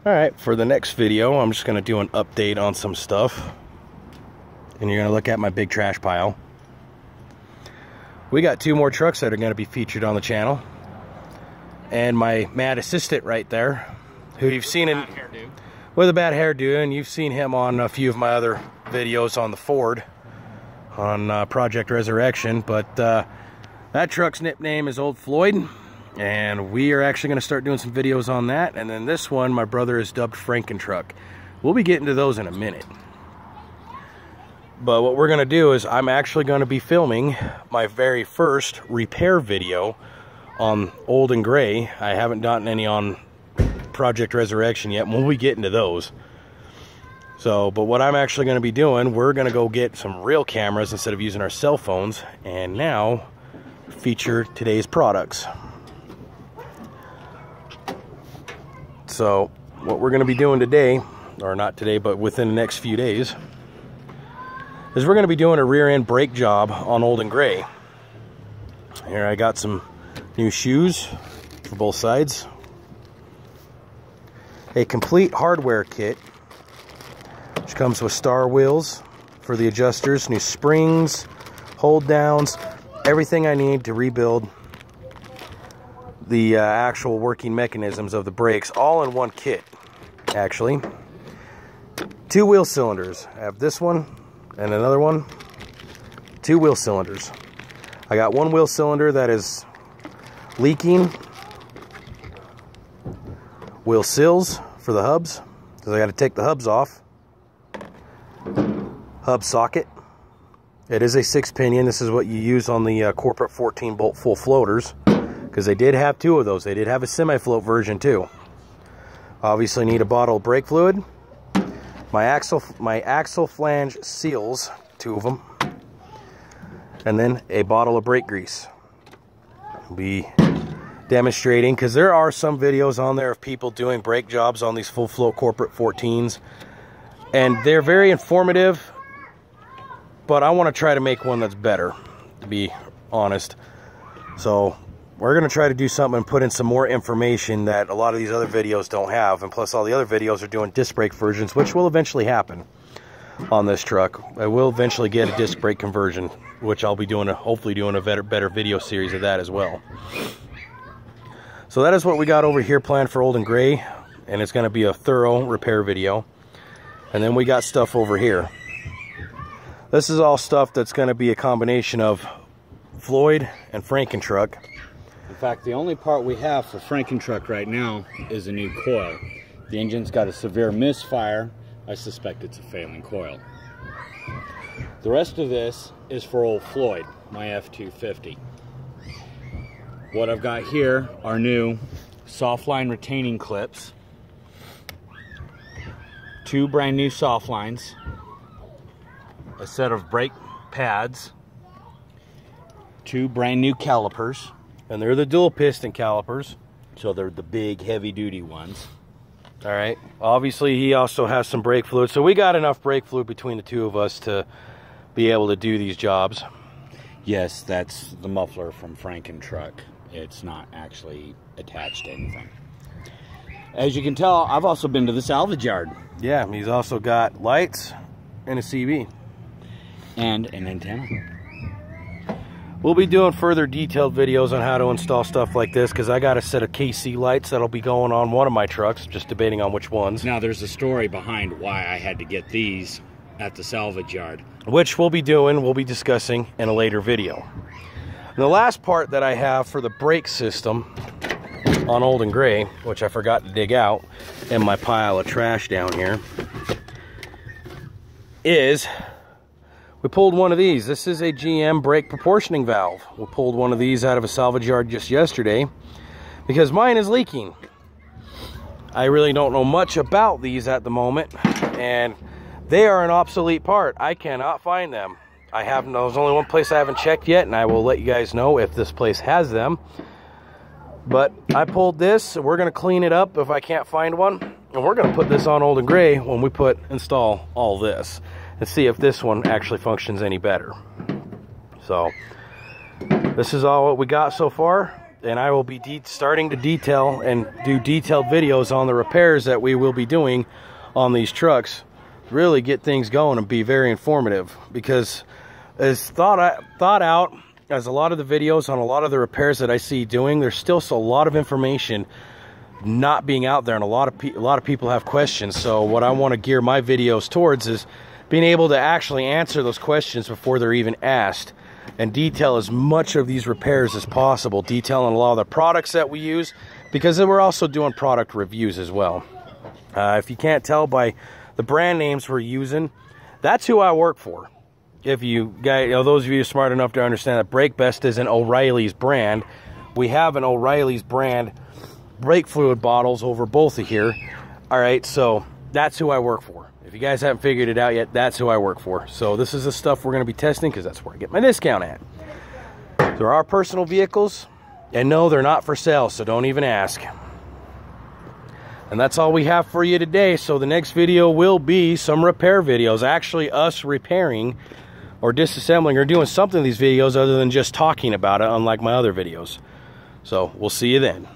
Alright, for the next video, I'm just going to do an update on some stuff. And you're going to look at my big trash pile. We got 2 more trucks that are going to be featured on the channel. And my mad assistant right there, who you've seen in with a bad hairdo, and you've seen him on a few of my other videos on the Ford, on Project Resurrection. But that truck's nickname is Old Floyd. And we are actually going to start doing some videos on that. And then this one, my brother has dubbed Frankentruck. We'll be getting to those in a minute. But what we're going to do is I'm actually going to be filming my very first repair video on Old and Gray. I haven't gotten any on Project Resurrection yet. We'll be getting to those. So, but what I'm actually going to be doing, we're going to go get some real cameras instead of using our cell phones. And now feature today's products. So what we're going to be doing today, or not today, but within the next few days, is we're going to be doing a rear end brake job on Old and Gray. Here I got some new shoes for both sides, a complete hardware kit which comes with star wheels for the adjusters, new springs, hold downs, everything I need to rebuild the actual working mechanisms of the brakes, all in one kit. Actually, 2 wheel cylinders. I have this one and another one. 2 wheel cylinders. I got 1 wheel cylinder that is leaking. Wheel sills for the hubs, because I got to take the hubs off. Hub socket. It is a 6-pinion. This is what you use on the corporate 14-bolt full floaters, because they did have 2 of those. They did have a semi-float version too. Obviously need a bottle of brake fluid. My axle flange seals, 2 of them. And then a bottle of brake grease. I'll be demonstrating, because there are some videos on there of people doing brake jobs on these full float corporate 14s. And they're very informative, but I want to try to make one that's better, to be honest. So we're going to try to do something and put in some more information that a lot of these other videos don't have. And plus all the other videos are doing disc brake versions, which will eventually happen on this truck. I will eventually get a disc brake conversion, which I'll be doing, hopefully doing a better video series of that as well. So that is what we got over here planned for Old and Gray. And it's going to be a thorough repair video. And then we got stuff over here. This is all stuff that's going to be a combination of Floyd and Frankentruck. In fact, the only part we have for Frankentruck right now is a new coil. The engine's got a severe misfire. I suspect it's a failing coil. The rest of this is for Old Floyd, my F250. What I've got here are new soft line retaining clips, 2 brand new soft lines, a set of brake pads, 2 brand new calipers. And they're the dual piston calipers. So they're the big heavy duty ones. All right. Obviously he also has some brake fluid. So we got enough brake fluid between the 2 of us to be able to do these jobs. Yes, that's the muffler from Frankentruck. It's not actually attached to anything. As you can tell, I've also been to the salvage yard. Yeah, he's also got lights and a CB. And an antenna. We'll be doing further detailed videos on how to install stuff like this, because I got a set of KC lights that'll be going on one of my trucks, just debating on which ones. Now there's a story behind why I had to get these at the salvage yard, which we'll be discussing in a later video. And the last part that I have for the brake system on Old and Gray, which I forgot to dig out in my pile of trash down here, is we pulled one of these. This is a GM brake proportioning valve. We pulled one of these out of a salvage yard just yesterday because mine is leaking. I really don't know much about these at the moment, and they are an obsolete part. I cannot find them. There's only one place I haven't checked yet, and I will let you guys know if this place has them. But I pulled this. We're going to clean it up if I can't find one, and we're going to put this on Old and Gray when we install all this, and see if this one actually functions any better. So this is all what we got so far. and I will be starting to detail and do detailed videos on the repairs that we will be doing on these trucks. Really get things going and be very informative, because as thought out as a lot of the videos on a lot of the repairs that I see doing, there's still a lot of information not being out there, and a lot of people have questions. So what I want to gear my videos towards is being able to actually answer those questions before they're even asked, and detail as much of these repairs as possible, detailing a lot of the products that we use, because we're also doing product reviews as well. If you can't tell by the brand names we're using, that's who I work for. If you guys, those of you smart enough to understand that BrakeBest is an O'Reilly's brand, we have an O'Reilly's brand brake fluid bottles over both of here. All right, so that's who I work for. If you guys haven't figured it out yet, that's who I work for. So this is the stuff we're going to be testing, because that's where I get my discount at. There are personal vehicles, and no, they're not for sale, so don't even ask. And that's all we have for you today. So the next video will be some repair videos, actually us repairing or disassembling or doing something in these videos other than just talking about it, unlike my other videos. So we'll see you then.